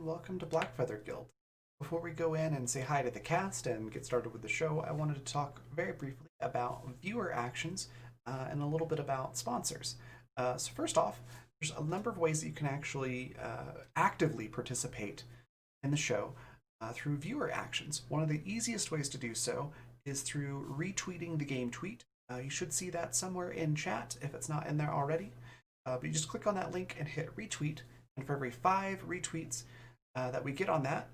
and welcome to Blackfeather Guild. Before we go in and say hi to the cast and get started with the show, I wanted to talk very briefly about viewer actions and a little bit about sponsors. So first off, there's a number of ways that you can actually actively participate in the show through viewer actions. One of the easiest ways to do so is through retweeting the game tweet. You should see that somewhere in chat if it's not in there already. But you just click on that link and hit retweet, and for every 5 retweets that we get on that,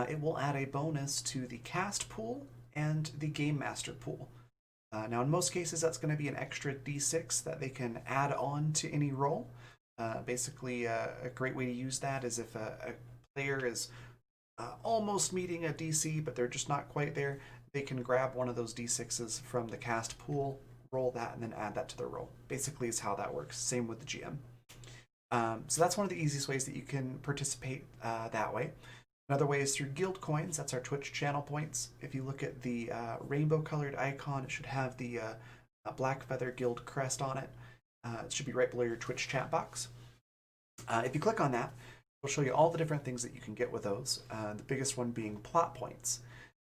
it will add a bonus to the cast pool and the game master pool. Now, in most cases, that's going to be an extra d6 that they can add on to any roll. Basically, a great way to use that is if a player is almost meeting a DC, but they're just not quite there, they can grab one of those d6s from the cast pool, roll that, and then add that to their roll. Basically, is how that works. Same with the GM. So that's one of the easiest ways that you can participate that way. Another way is through guild coins. That's our Twitch channel points. If you look at the rainbow colored icon, it should have the Blackfeather Guild crest on it. It should be right below your Twitch chat box. If you click on that, it'll show you all the different things that you can get with those. The biggest one being plot points.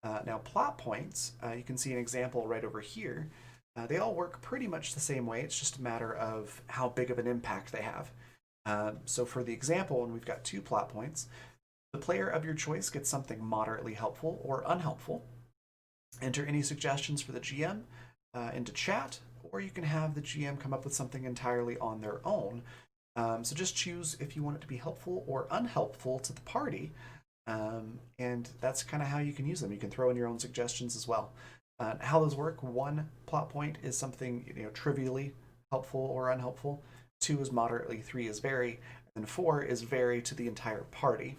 Now, plot points, you can see an example right over here. They all work pretty much the same way. It's just a matter of how big of an impact they have. So for the example, when we've got 2 plot points, the player of your choice gets something moderately helpful or unhelpful. Enter any suggestions for the GM into chat, or you can have the GM come up with something entirely on their own. So just choose if you want it to be helpful or unhelpful to the party, and that's kind of how you can use them. You can throw in your own suggestions as well. How those work: 1 plot point is something trivially helpful or unhelpful. 2 is moderately. 3 is very, and 4 is very to the entire party.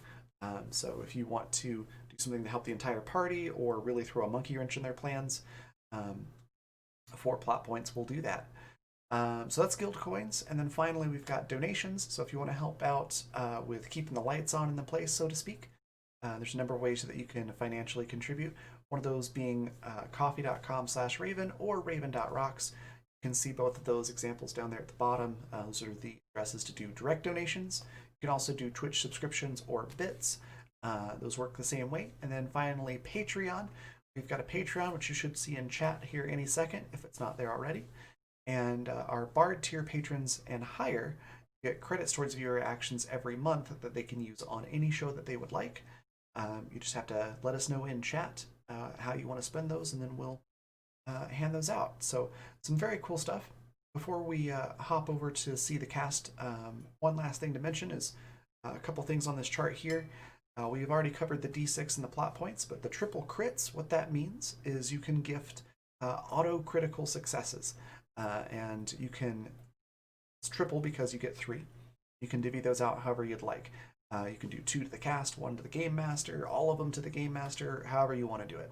So if you want to do something to help the entire party or really throw a monkey wrench in their plans, 4 plot points will do that. So that's guild coins. And then finally, we've got donations. So if you want to help out with keeping the lights on in the place, so to speak, there's a number of ways that you can financially contribute. One of those being coffee.com/Raven or raven.rocks. You can see both of those examples down there at the bottom. Those are the addresses to do direct donations. You can also do Twitch subscriptions or bits. Those work the same way. And then finally, Patreon. We've got a Patreon, which you should see in chat here any second if it's not there already. And our Bard tier patrons and higher get credits towards viewer actions every month that they can use on any show that they would like. You just have to let us know in chat how you want to spend those, and then we'll hand those out. So some very cool stuff. Before we hop over to see the cast, one last thing to mention is a couple things on this chart here. We've already covered the D6 and the plot points, but the triple crits, what that means is you can gift auto critical successes. And you can, it's triple because you get 3. You can divvy those out however you'd like. You can do 2 to the cast, 1 to the game master, all of them to the game master, however you want to do it.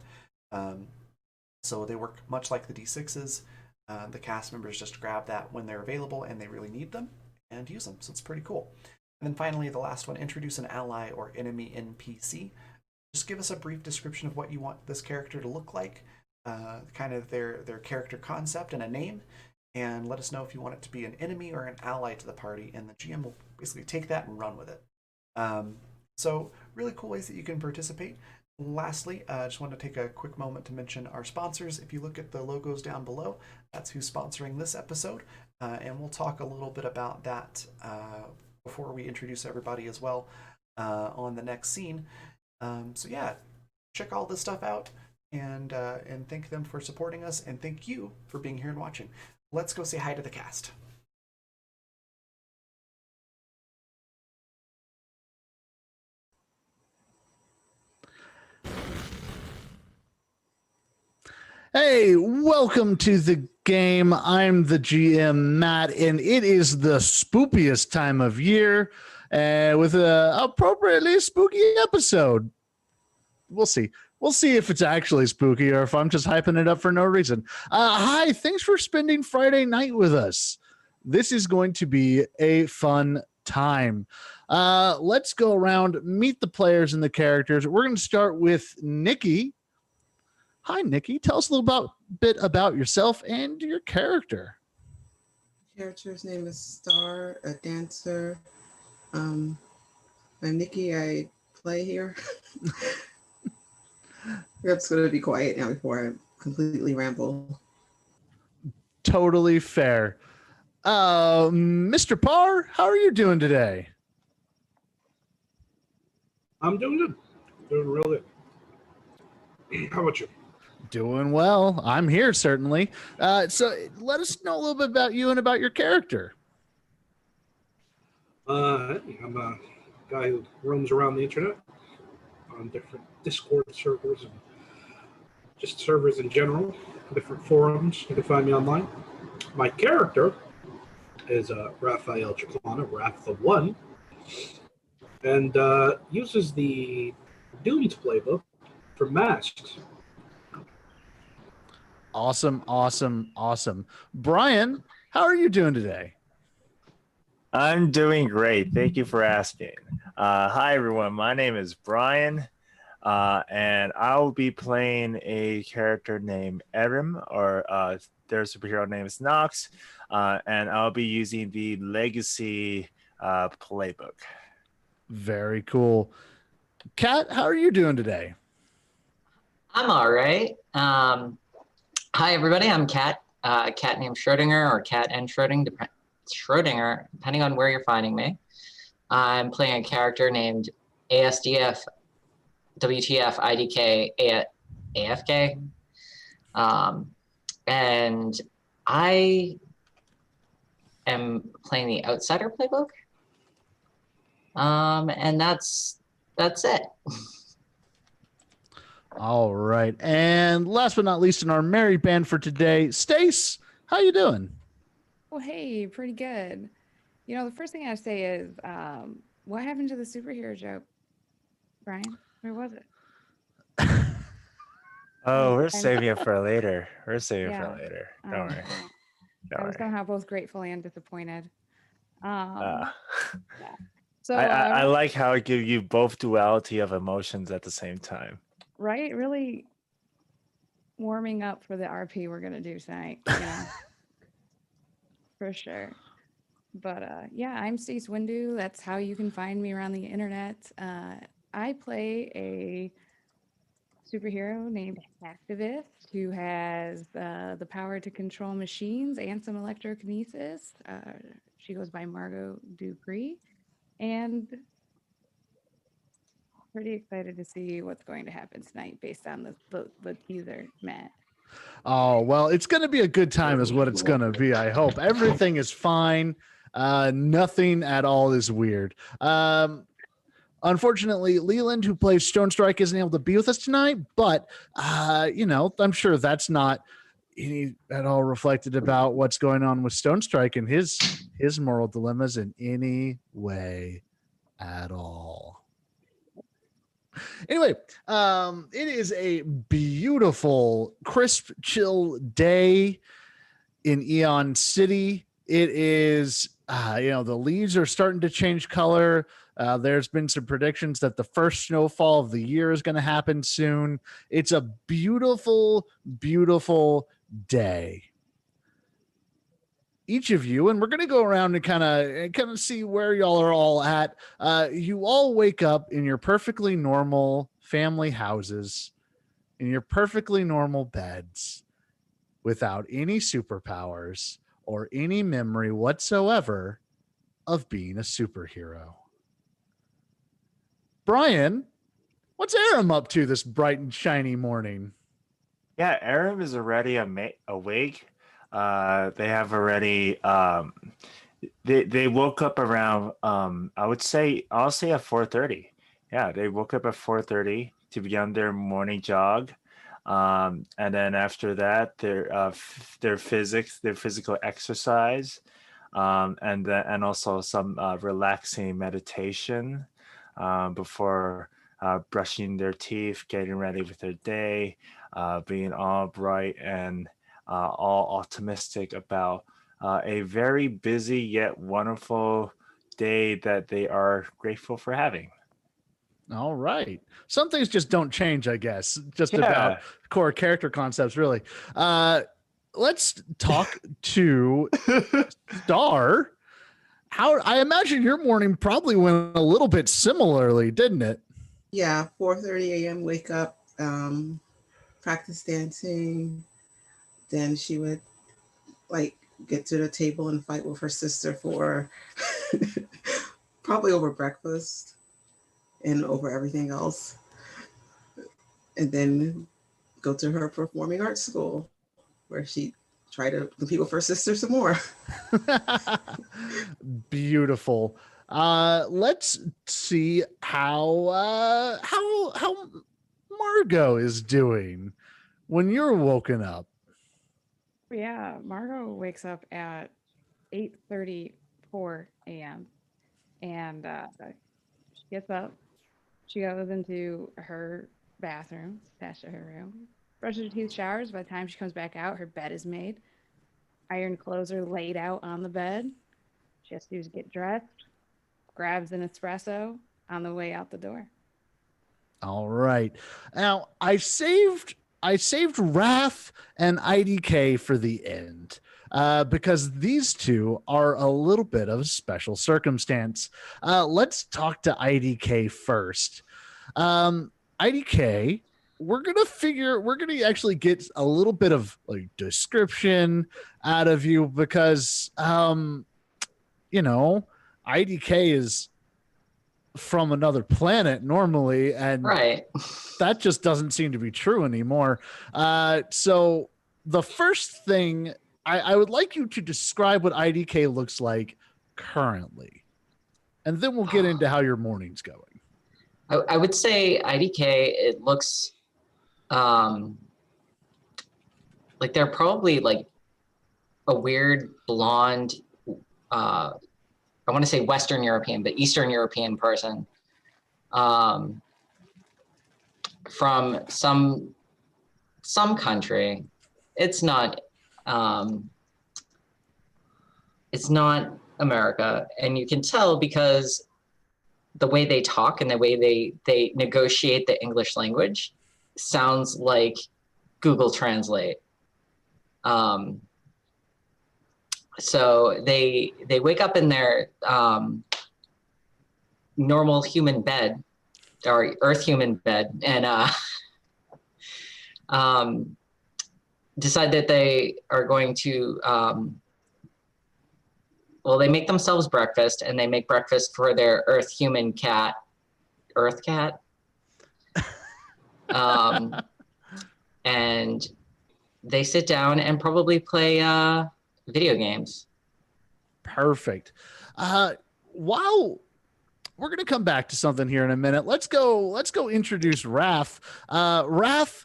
So they work much like the D6s. The cast members just grab that when they're available and they really need them and use them. So it's pretty cool. And then finally, the last one, introduce an ally or enemy NPC. Just give us a brief description of what you want this character to look like, kind of their character concept and a name, and let us know if you want it to be an enemy or an ally to the party, and the GM will basically take that and run with it. So really cool ways that you can participate. Lastly, I just want to take a quick moment to mention our sponsors. If you look at the logos down below, that's who's sponsoring this episode, and we'll talk a little bit about that before we introduce everybody as well on the next scene. So yeah, check all this stuff out and thank them for supporting us, and thank you for being here and watching. Let's go say hi to the cast. Hey, welcome to the game. I'm the GM, Matt, and it is the spookiest time of year with a appropriately spooky episode. We'll see. We'll see if it's actually spooky or if I'm just hyping it up for no reason. Hi, thanks for spending Friday night with us. This is going to be a fun time. Let's go around, meet the players and the characters. We're going to start with Nikki. Hi, Nikki. Tell us a little bit about yourself and your character. Character's name is Star, a dancer. I'm Nikki. I play here. I'm just going to be quiet now before I completely ramble. Totally fair. Mr. Parr, how are you doing today? I'm doing good. Doing real good. How about you? Doing well. I'm here, certainly. So let us know a little bit about you and about your character. I'm a guy who roams around the internet on different Discord servers and just servers in general, different forums. You can find me online. My character is Raphael Chiclana, Raph the One, and uses the Doomed playbook for masks. Awesome, awesome, awesome. Brian, how are you doing today? I'm doing great. Thank you for asking. Hi, everyone. My name is Brian, and I'll be playing a character named Erim, or their superhero name is Nox, and I'll be using the Legacy playbook. Very cool. Kat, how are you doing today? I'm all right. Hi, everybody. I'm Kat. Kat named Schrodinger, or Kat and Schrodinger, depending on where you're finding me. I'm playing a character named ASDF, WTF, IDK, AFK. And I am playing the Outsider playbook. And that's it. All right. And last but not least in our merry band for today, Stace, how you doing? Well, hey, pretty good. You know, the first thing I say is, what happened to the superhero joke, Brian? Where was it? Oh, we're I'm- saving it for later. We're saving it Yeah. for later. Oh, Don't worry. well, Don't I was worry. somehow both grateful and disappointed. Uh, So, I like how it gives you both duality of emotions at the same time. right, really warming up for the RP we're gonna do tonight. You know? For sure. But yeah, I'm Stace Windu. That's how you can find me around the internet. I play a superhero named Activist who has the power to control machines and some electrokinesis. She goes by Margot Dupree, and pretty excited to see what's going to happen tonight based on the teaser, Matt. Oh, well, it's going to be a good time is what it's going to be. I hope everything is fine. Nothing at all is weird. Unfortunately, Leland, who plays Stone Strike, isn't able to be with us tonight, but you know, I'm sure that's not any at all reflected about what's going on with Stone Strike and his moral dilemmas in any way at all. Anyway, it is a beautiful, crisp, chill day in Eon City. It is, you know, the leaves are starting to change color. There's been some predictions that the first snowfall of the year is going to happen soon. It's a beautiful, beautiful day. Each of you, and we're going to go around and kind of see where y'all are all at. You all wake up in your perfectly normal family houses, in your perfectly normal beds, without any superpowers or any memory whatsoever of being a superhero. Brian, what's Aram up to this bright and shiny morning? Yeah, Aram is already awake. They have already they woke up around I'll say at 4:30. Yeah, they woke up at 4:30 to be on their morning jog. And then after that, their physical exercise, and also some relaxing meditation before brushing their teeth, getting ready with their day, being all bright and all optimistic about a very busy yet wonderful day that they are grateful for having. All right. Some things just don't change, I guess. Just Yeah. about core character concepts, really. Let's talk to Star. how I imagine your morning probably went a little bit similarly, didn't it? Yeah, 4:30 a.m. wake up, practice dancing. Then she would like get to the table and fight with her sister for probably over breakfast and over everything else. And then go to her performing arts school where she tried to compete with her sister some more. Beautiful. Let's see how Margot is doing when you're woken up. Yeah, Margot wakes up at 8:34 a.m. and she gets up. She goes into her bathroom, attached to her room, brushes her teeth, showers. By the time she comes back out, her bed is made. Iron clothes are laid out on the bed. She has to do is get dressed, grabs an espresso on the way out the door. All right. Now I saved Wrath and IDK for the end. Because these two are a little bit of a special circumstance. Let's talk to IDK first. IDK, we're gonna actually get a little bit of like description out of you because IDK is from another planet normally, and Right. that just doesn't seem to be true anymore. So the first thing I would like you to describe what IDK looks like currently, and then we'll get into how your morning's going. I would say IDK, it looks like they're probably like a weird blonde, I want to say Western European, but Eastern European person from some country. It's not America, and you can tell because the way they talk and the way they negotiate the English language sounds like Google Translate. So they wake up in their normal human bed or Earth human bed and decide that they are going to they make themselves breakfast, and they make breakfast for their Earth human cat, Earth cat. And they sit down and probably play video games. Perfect. While we're going to come back to something here in a minute, let's go introduce Raph. Raph,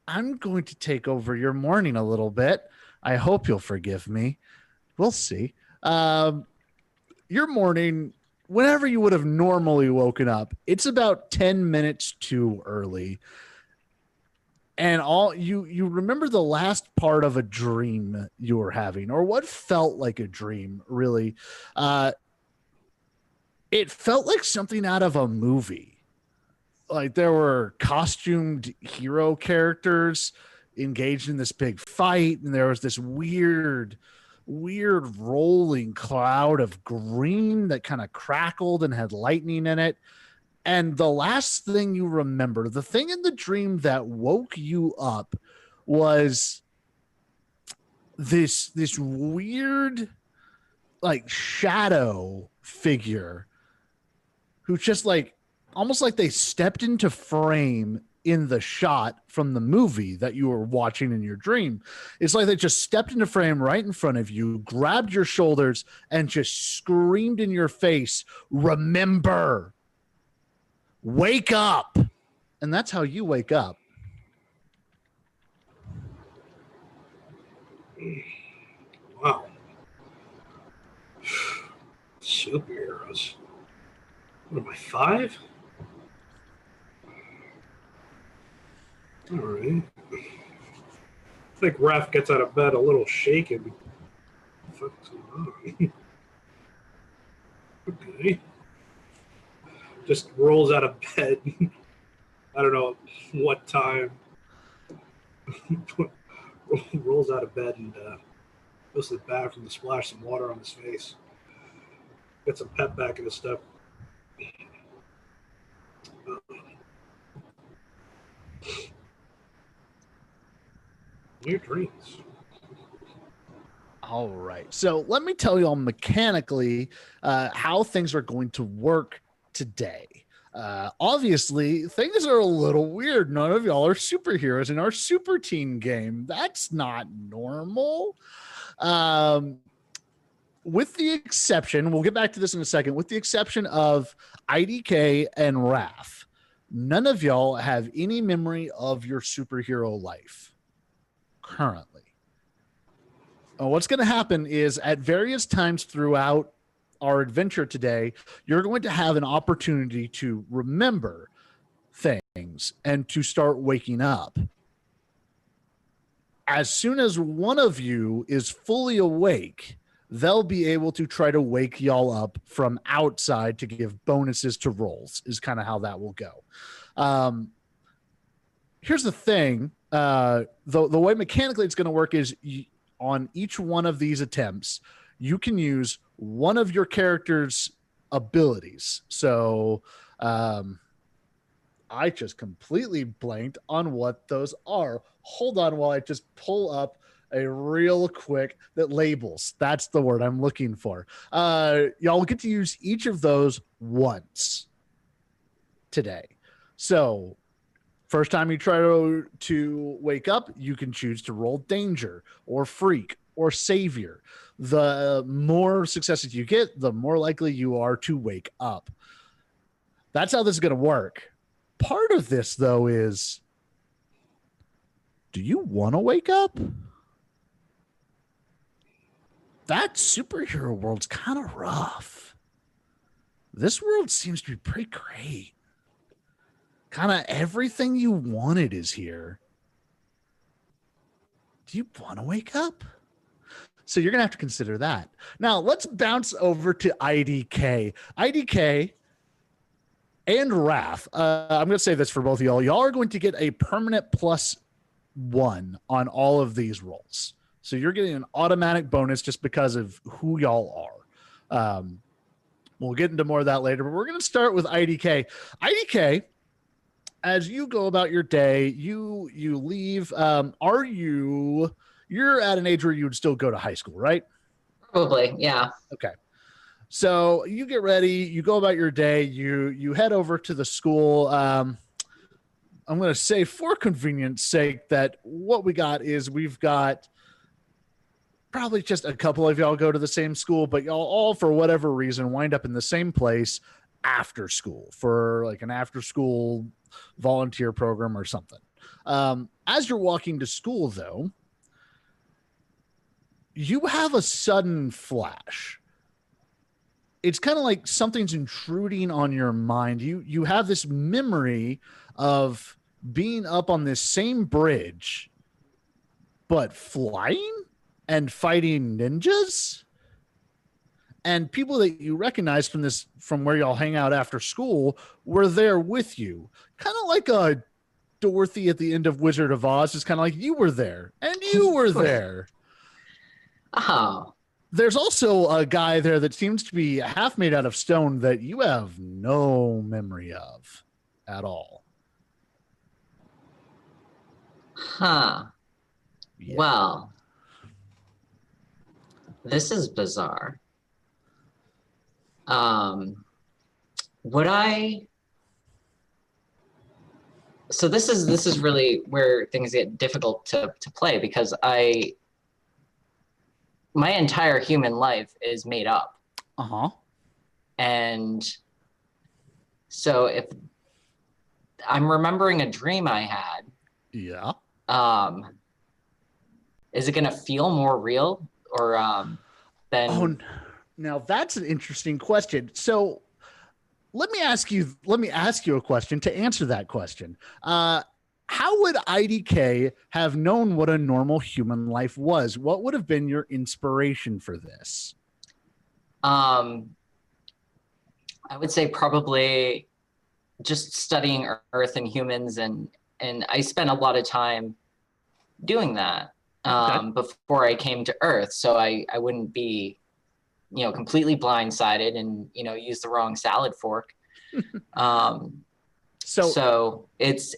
I'm going to take over your morning a little bit. I hope you'll forgive me. We'll see. Your morning, whenever you would have normally woken up, it's about 10 minutes too early. And all you remember the last part of a dream you were having, or what felt like a dream, really. It felt like something out of a movie. Like there were costumed hero characters engaged in this big fight, and there was this weird rolling cloud of green that kind of crackled and had lightning in it. And the last thing you remember, the thing in the dream that woke you up, was this weird like shadow figure who just like almost like they stepped into frame in the shot from the movie that you were watching in your dream. It's like they just stepped into frame right in front of you, grabbed your shoulders, and just screamed in your face, "Remember, wake up." And that's how you wake up. Wow. Superheroes. What am I, 5? All right. I think Raph gets out of bed a little shaken. What the fuck's going on? Okay. Just rolls out of bed. I don't know what time. Rolls out of bed and goes to the bathroom to splash some water on his face. Get some pep back in the step. New dreams. All right. So let me tell you all mechanically how things are going to work today. Obviously, things are a little weird. None of y'all are superheroes in our Super Teen game. That's not normal. With the exception, we'll get back to this in a second, with the exception of IDK and Raph, none of y'all have any memory of your superhero life currently. What's going to happen is at various times throughout our adventure today, you're going to have an opportunity to remember things and to start waking up. As soon as one of you is fully awake, they'll be able to try to wake y'all up from outside to give bonuses to rolls, is kind of how that will go. Here's the thing. The way mechanically it's going to work is on each one of these attempts, you can use one of your character's abilities. So I just completely blanked on what those are. Hold on while I just pull up a real quick that labels. That's the word I'm looking for. Y'all get to use each of those once today. So first time you try to wake up, you can choose to roll danger or freak or savior. The more successes you get, the more likely you are to wake up. That's how this is going to work. Part of this, though, is, do you want to wake up? That superhero world's kind of rough. This world seems to be pretty great. Kind of everything you wanted is here. Do you want to wake up? So you're going to have to consider that. Now, let's bounce over to IDK. IDK and Raph. I'm going to say this for both of y'all. Y'all are going to get a permanent +1 on all of these rolls. So you're getting an automatic bonus just because of who y'all are. We'll get into more of that later, but we're going to start with IDK. IDK, as you go about your day, you leave. You're at an age where you would still go to high school, right? Probably, yeah. Okay. So you get ready, you go about your day, you head over to the school. I'm going to say for convenience sake that what we got is we've got probably just a couple of y'all go to the same school, but y'all all, for whatever reason, wind up in the same place after school for like an after school volunteer program or something. As you're walking to school, though, you have a sudden flash. It's kind of like something's intruding on your mind. You have this memory of being up on this same bridge, but flying and fighting ninjas, and people that you recognize from where y'all hang out after school were there with you. Kind of like a Dorothy at the end of Wizard of Oz. It's kind of like you were there and you were there. Oh. There's also a guy there that seems to be half made out of stone that you have no memory of at all. Huh. Yeah. Well, this is bizarre. Would I? So this is really where things get difficult to play, because my entire human life is made up. Uh-huh. And so if I'm remembering a dream I had, Yeah. is it going to feel more real or than? Oh, now that's an interesting question. So let me ask you a question to answer that question. How would IDK have known what a normal human life was? What would have been your inspiration for this? I would say probably just studying Earth and humans, and I spent a lot of time doing that before I came to Earth, so I wouldn't be completely blindsided and, used the wrong salad fork. So it's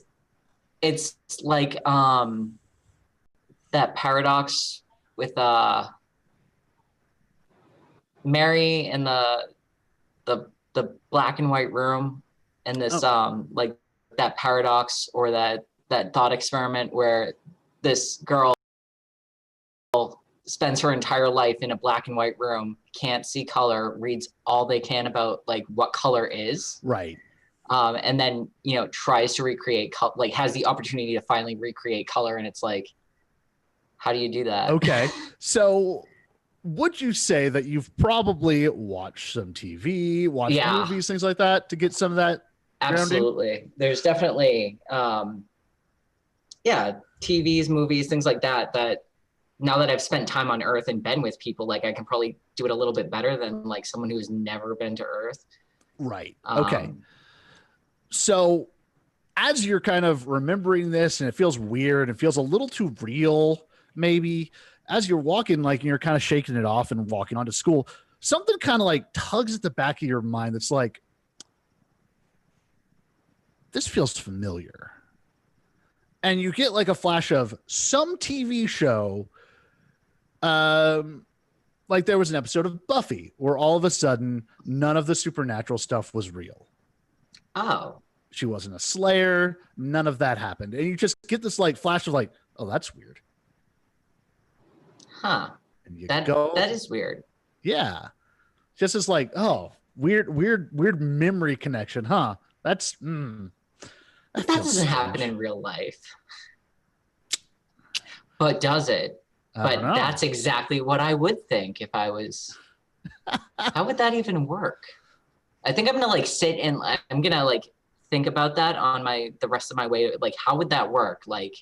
like that paradox with Mary in the black and white room, and this like that paradox or that thought experiment where this girl spends her entire life in a black and white room, can't see color, reads all they can about like what color is. Right. And then, tries to recreate, like has the opportunity to finally recreate color. And it's like, how do you do that? Okay. So would you say that you've probably watched some TV, watched movies, things like that to get some of that Absolutely. grounding? There's definitely, TVs, movies, things like that, that now that I've spent time on Earth and been with people, like I can probably do it a little bit better than like someone who's never been to Earth. Right. Okay. So as you're kind of remembering this and it feels weird, it feels a little too real, maybe as you're walking, like you're kind of shaking it off and walking onto school, something kind of like tugs at the back of your mind. That's like, this feels familiar. And you get like a flash of some TV show. Like there was an episode of Buffy where all of a sudden none of the supernatural stuff was real. Oh. She wasn't a slayer. None of that happened. And you just get this like flash of like, oh, that's weird. Huh. And you that is weird. Yeah. Just as like, oh, weird memory connection, huh? That's that doesn't happen in real life. But does it? But that's exactly what I would think if I was. How would that even work? I think I'm gonna like sit and I'm gonna like think about that on the rest of my way. Like, how would that work? Like,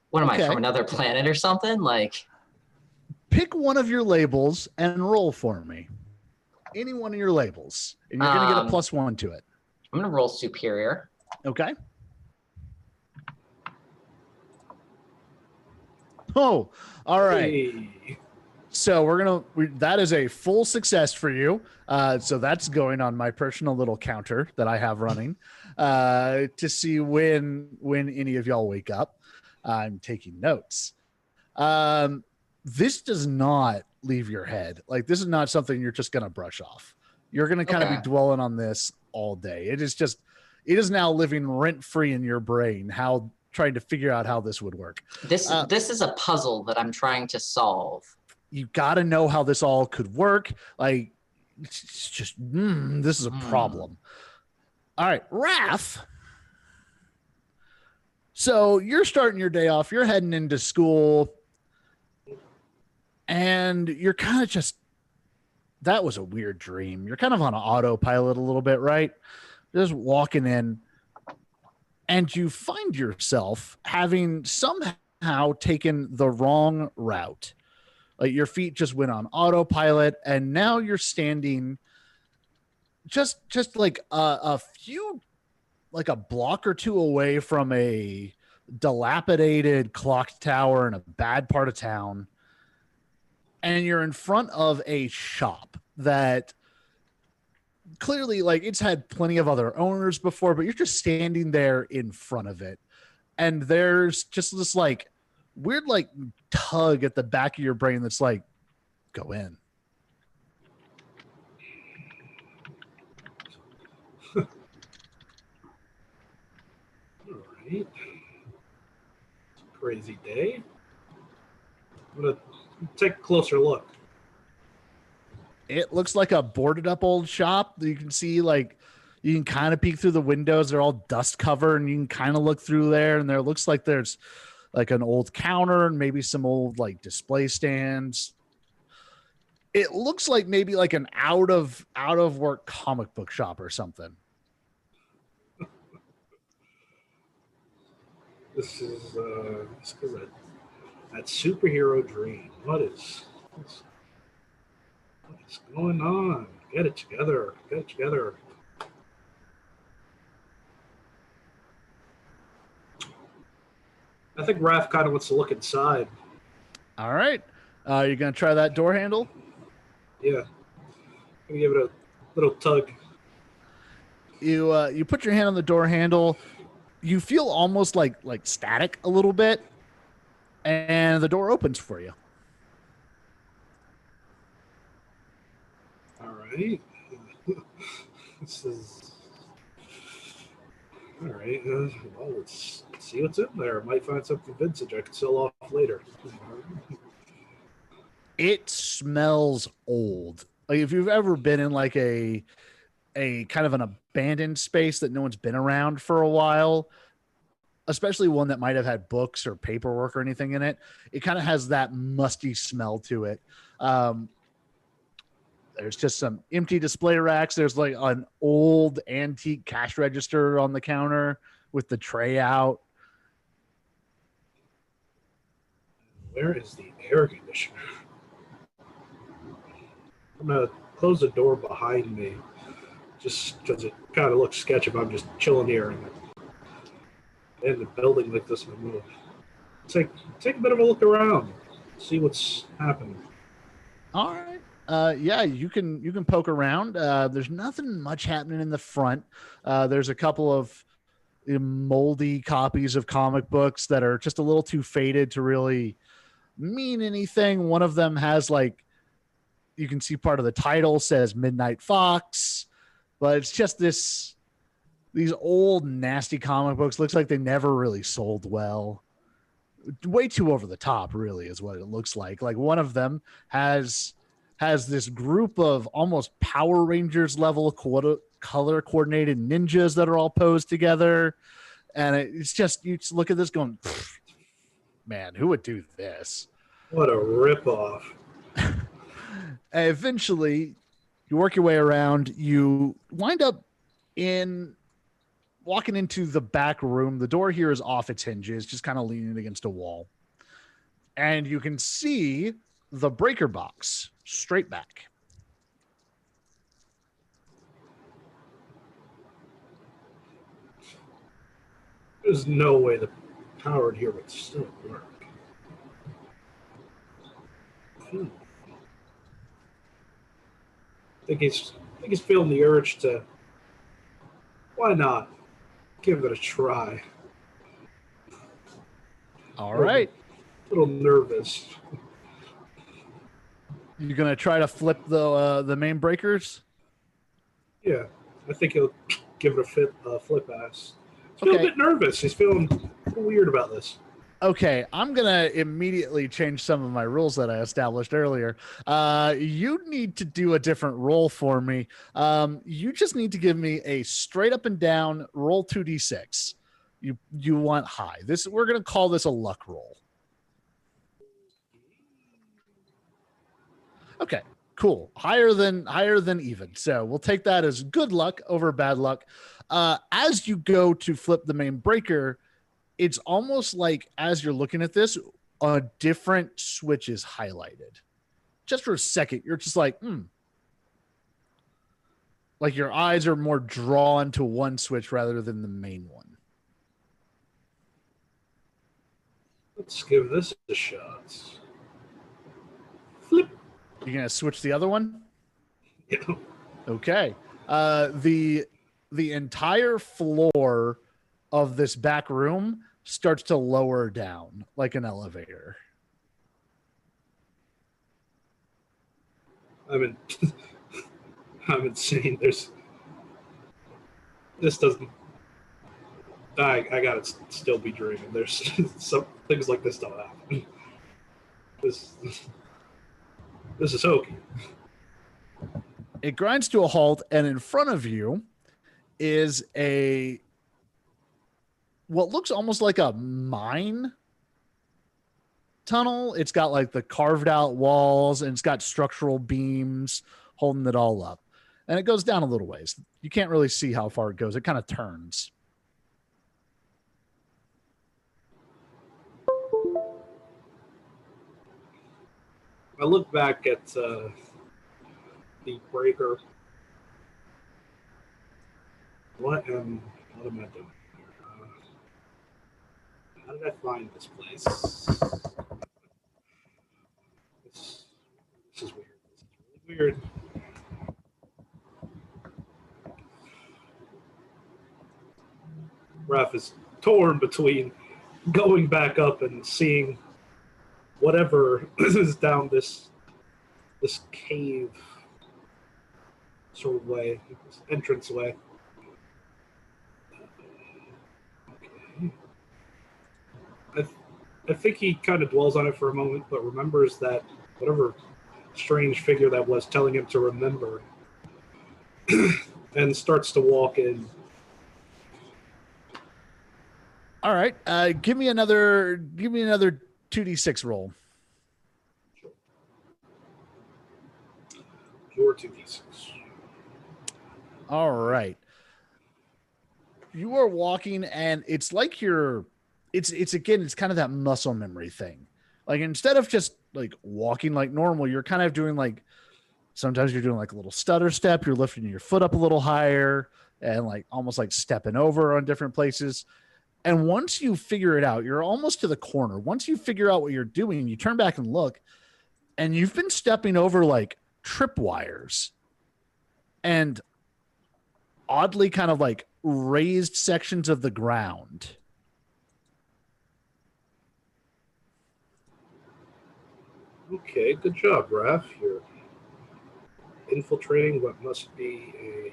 what am I, from another planet or something? Like, pick one of your labels and roll for me. Any one of your labels, and you're gonna get a +1 to it. I'm gonna roll superior. Okay. Oh, all right. Hey. So that is a full success for you. So that's going on my personal little counter that I have running to see when any of y'all wake up. I'm taking notes. This does not leave your head. Like, this is not something you're just going to brush off. You're going to kind of be dwelling on this all day. It is now living rent free in your brain, trying to figure out how this would work. This is a puzzle that I'm trying to solve. You got to know how this all could work. Like, it's just, this is a problem. All right, Raph. So you're starting your day off. You're heading into school. And you're kind of just, that was a weird dream. You're kind of on an autopilot a little bit, right? Just walking in. And you find yourself having somehow taken the wrong route. Like your feet just went on autopilot, and now you're standing just like a few, like a block or two away from a dilapidated clock tower in a bad part of town. And you're in front of a shop that clearly, like, it's had plenty of other owners before, but you're just standing there in front of it. And there's just this like weird like tug at the back of your brain that's like, go in. All right. Crazy day. I'm gonna take a closer look. It looks like a boarded up old shop that you can see, like, you can kind of peek through the windows. They're all dust covered, and you can kind of look through there, and there looks like there's like an old counter and maybe some old like display stands. It looks like maybe like an out of work comic book shop or something. This is that superhero dream. What's going on? Get it together. Get it together. I think Raph kind of wants to look inside. All right. You're gonna try that door handle. Yeah. Gonna give it a little tug. You put your hand on the door handle. You feel almost like static a little bit, and the door opens for you. All right. This is all right. Well, let's see what's in there. Might find something vintage I could sell off later. It smells old. Like if you've ever been in like a kind of an abandoned space that no one's been around for a while, especially one that might have had books or paperwork or anything in it, it kind of has that musty smell to it. There's just some empty display racks. There's like an old antique cash register on the counter with the tray out. Where is the air conditioner? I'm gonna close the door behind me, just because it kind of looks sketchy if I'm just chilling here in the building like this. I'm gonna take a bit of a look around, see what's happening. All right. Yeah, you can poke around. There's nothing much happening in the front. There's a couple of moldy copies of comic books that are just a little too faded to really mean anything. One of them has like, you can see part of the title says Midnight Fox, but it's just these old nasty comic books. Looks like they never really sold well. Way too over the top, really, is what it looks like. Like one of them has this group of almost Power Rangers level color coordinated ninjas that are all posed together. And it's just, you just look at this going, man, who would do this? What a ripoff. And eventually you work your way around, you wind up walking into the back room. The door here is off its hinges, just kind of leaning against a wall. And you can see the breaker box straight back. There's no way the power in here would still work. I think he's feeling the urge to. Why not? Give it a try. All right. A little nervous. You're going to try to flip the main breakers? Yeah, I think he'll give it a flip ass. He's feeling a bit nervous. He's feeling a little weird about this. Okay, I'm going to immediately change some of my rules that I established earlier. You need to do a different roll for me. You just need to give me a straight up and down roll 2d6. You want high. We're going to call this a luck roll. Okay, cool. Higher than even. So we'll take that as good luck over bad luck. As you go to flip the main breaker, it's almost like as you're looking at this, a different switch is highlighted. Just for a second, you're just like, like your eyes are more drawn to one switch rather than the main one. Let's give this a shot. Flip. You're gonna switch the other one? Yeah. Okay. The entire floor of this back room starts to lower down like an elevator. I'm insane. This doesn't. I gotta still be dreaming. There's some things like this don't happen. This is hokey. It grinds to a halt, and in front of you is what looks almost like a mine tunnel. It's got like the carved out walls, and it's got structural beams holding it all up. And it goes down a little ways. You can't really see how far it goes. It kind of turns. I look back at the breaker. What am I doing here? How did I find this place? This Raph is torn between going back up and seeing whatever is down this cave sort of way, this entrance way. Okay. I think he kind of dwells on it for a moment, but remembers that whatever strange figure that was telling him to remember, and starts to walk in. All right. Give me another 2d6 roll. Your 2d6. All right. You are walking, and it's like it's again, it's kind of that muscle memory thing. Like instead of just like walking like normal, you're kind of doing like, sometimes you're doing like a little stutter step. You're lifting your foot up a little higher and like almost like stepping over on different places. And once you figure it out, you're almost to the corner. Once you figure out what you're doing, you turn back and look, and you've been stepping over like tripwires and oddly kind of like raised sections of the ground. Okay, good job, Raph. You're infiltrating what must be a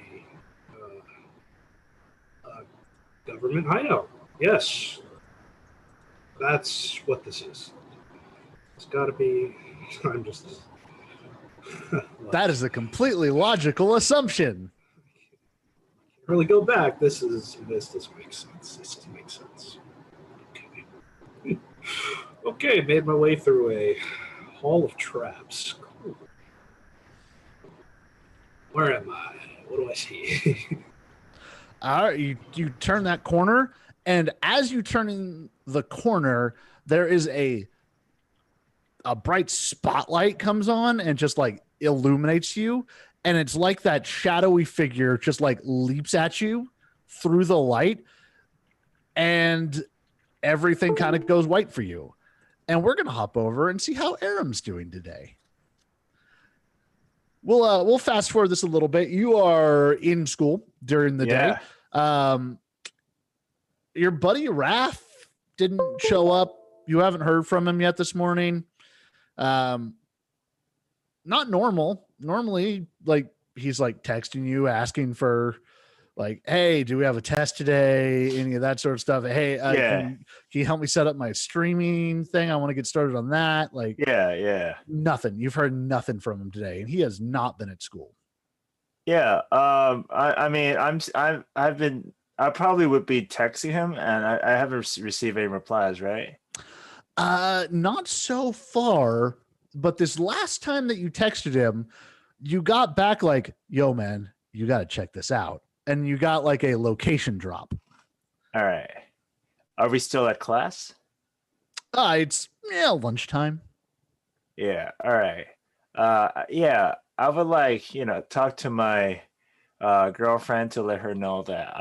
government hideout. Yes, that's what this is. It's got to be. I'm just. That is a completely logical assumption. Really go back. This makes sense. This makes sense. Okay. Okay, made my way through a hall of traps. Cool. Where am I? What do I see? All right, you turn that corner, and as you turn in the corner, there is a bright spotlight comes on and just like illuminates you, and it's like that shadowy figure just like leaps at you through the light, and everything kind of goes white for you. And we're gonna hop over and see how Aram's doing today. We'll fast forward this a little bit. You are in school during the day. Your buddy Raph didn't show up. You haven't heard from him yet this morning. Not normal. Normally, like he's like texting you, asking for like, hey, do we have a test today? Any of that sort of stuff. Hey, can you help me set up my streaming thing? I want to get started on that. Like, nothing. You've heard nothing from him today, and he has not been at school. Yeah. I mean, I probably would be texting him, and I haven't received any replies, right? Not so far, but this last time that you texted him, you got back like, yo, man, you got to check this out. And you got like a location drop. All right. Are we still at class? It's lunchtime. Yeah. All right. Yeah, I would like, talk to my girlfriend to let her know that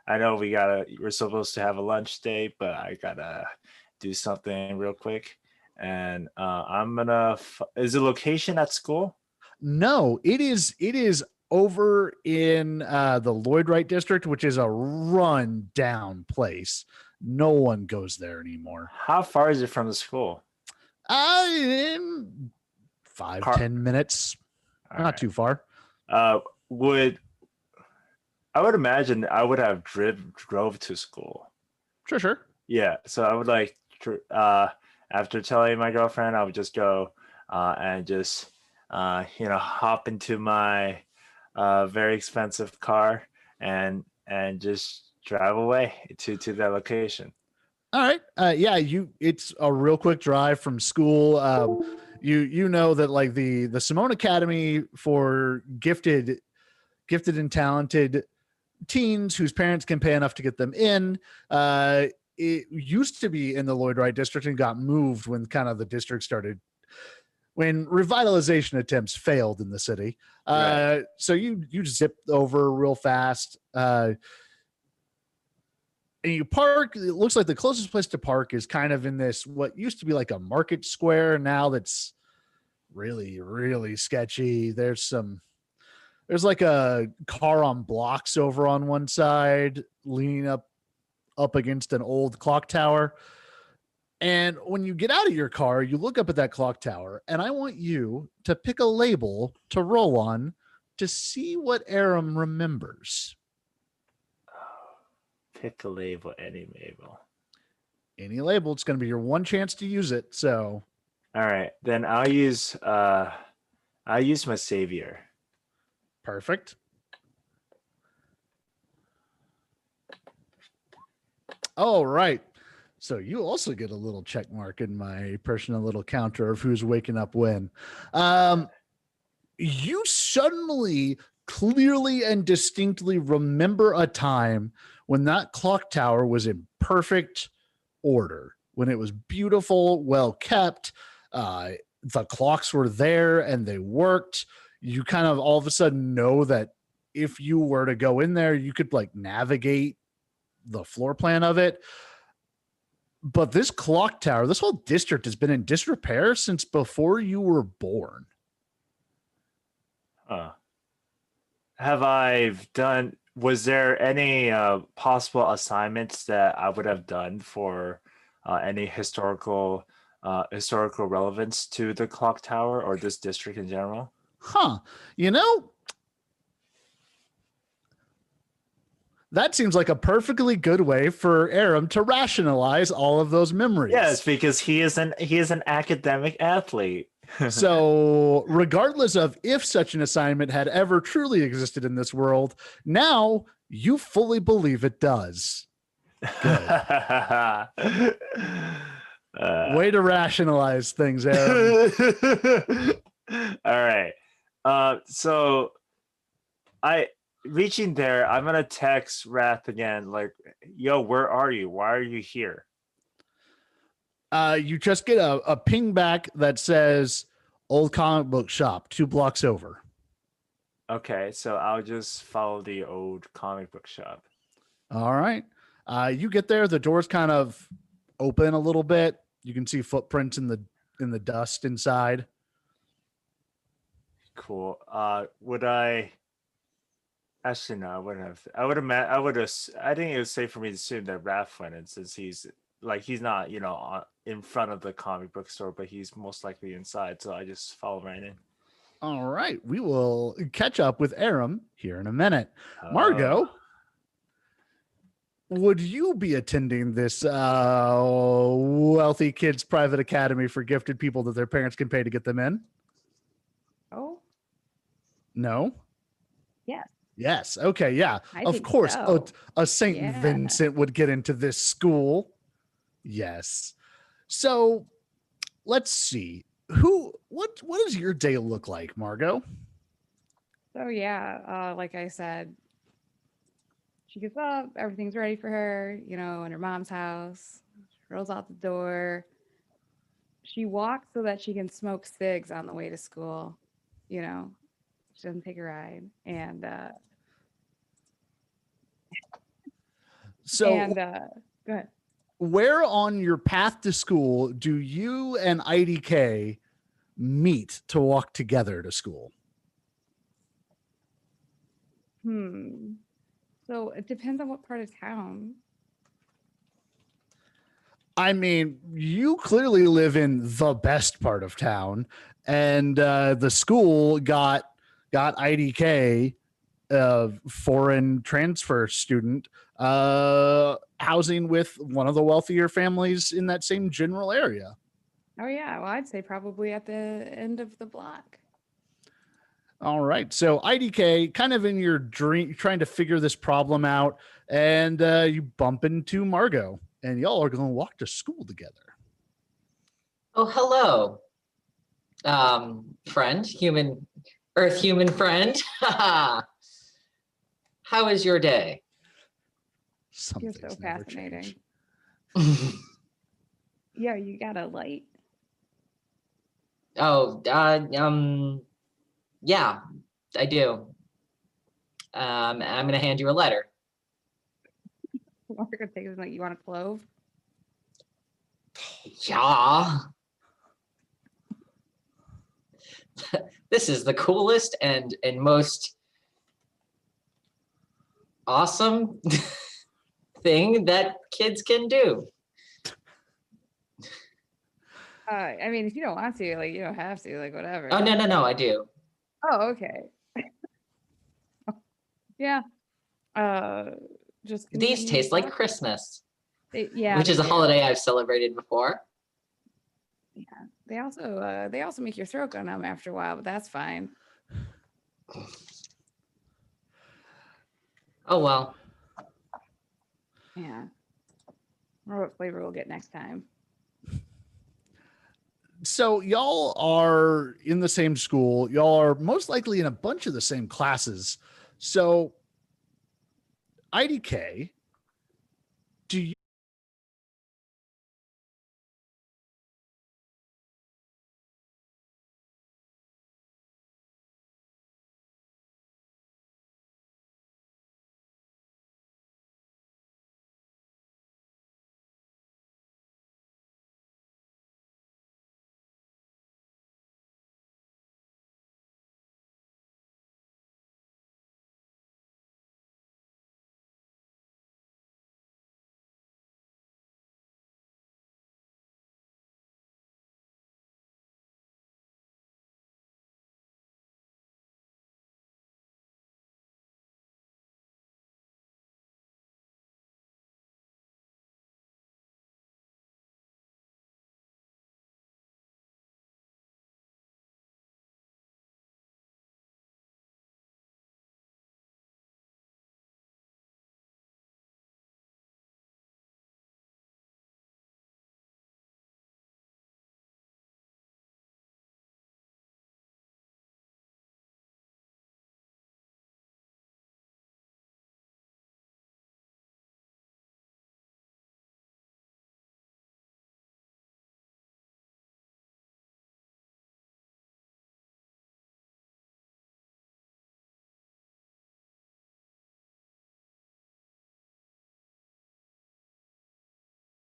we're supposed to have a lunch date, but I gotta do something real quick. And I'm gonna, is the location at school? No, it is over in the Lloyd Wright district, which is a run down place. No one goes there anymore. How far is it from the school? In 5-10 minutes. Not too far. I would imagine I would have drove to school. Sure. Yeah. So I would like, after telling my girlfriend, I would just go and just, hop into my very expensive car and just drive away to that location. All right. It's a real quick drive from school. You know that like the Simone Academy for gifted and talented teens whose parents can pay enough to get them in. It used to be in the Lloyd Wright district and got moved when kind of the district started, when revitalization attempts failed in the city. Right. So you zip over real fast. And you park. It looks like the closest place to park is kind of in this, what used to be like a market square. Now that's really, really sketchy. There's like a car on blocks over on one side leaning up up against an old clock tower. And when you get out of your car, you look up at that clock tower, and I want you to pick a label to roll on to see what Aram remembers. Pick a label, any label. Any label, it's going to be your one chance to use it. So, All right, then I'll use my savior. perfect. All right. So you also get a little check mark in my personal little counter of who's waking up when. You suddenly, clearly, and distinctly remember a time when that clock tower was in perfect order, when it was beautiful, well kept. The clocks were there and they worked. You kind of all of a sudden know that if you were to go in there, you could like navigate the floor plan of it. But this clock tower, this whole district has been in disrepair since before you were born. Was there any possible assignments that I would have done for any historical relevance to the clock tower or this district in general? You know, that seems like a perfectly good way for Aram to rationalize all of those memories. Yes, because he is an academic athlete. So regardless of if such an assignment had ever truly existed in this world, now you fully believe it does. Way to rationalize things, Aram. All right. So reaching there, I'm gonna text Wrath again, like, yo, where are you? Why are you here? You just get a ping back that says old comic book shop 2 blocks over. Okay, so I'll just follow the old comic book shop. All right. You get there, the door's kind of open a little bit. You can see footprints in the dust inside. Cool. Would I actually no, I wouldn't have. I think it was safe for me to assume that Raph went in, since he's not, in front of the comic book store, but he's most likely inside. So I just follow right in. All right. We will catch up with Aram here in a minute. Margot, would you be attending this wealthy kids private academy for gifted people that their parents can pay to get them in? Oh, No? yes. Yes. Okay. Yeah. I Of think course. so. A St. Yeah. Vincent would get into this school. Yes. So let's see. What does your day look like, Margot? So yeah, like I said, she gets up, everything's ready for her, in her mom's house. She rolls out the door. She walks so that she can smoke cigs on the way to school. She doesn't take a ride. And So go ahead. where on your path to school do you and IDK meet to walk together to school? So it depends on what part of town. I mean, you clearly live in the best part of town, and the school got IDK, foreign transfer student, housing with one of the wealthier families in that same general area. Oh yeah, well I'd say probably at the end of the block. All right. So IDK, kind of in your dream, trying to figure this problem out, and you bump into Margot, and y'all are going to walk to school together. Oh, hello. Friend, human friend. How is your day? Some You're things so never fascinating. change. Yeah, you got a light. Oh, yeah, I do. I'm gonna hand you a letter. Margaret takes it like, you want a clove? Yeah. This is the coolest and most awesome thing that kids can do. I mean, if you don't want to, like, you don't have to, like, whatever. Oh, no, I do. Oh, okay. Yeah. Just These continue taste like talking. Christmas, Yeah, which they is a do. holiday I've celebrated before. They also make your throat go numb after a while, but that's fine. Oh, well. Yeah. Or what flavor we'll get next time. So y'all are in the same school. Y'all are most likely in a bunch of the same classes. So IDK, do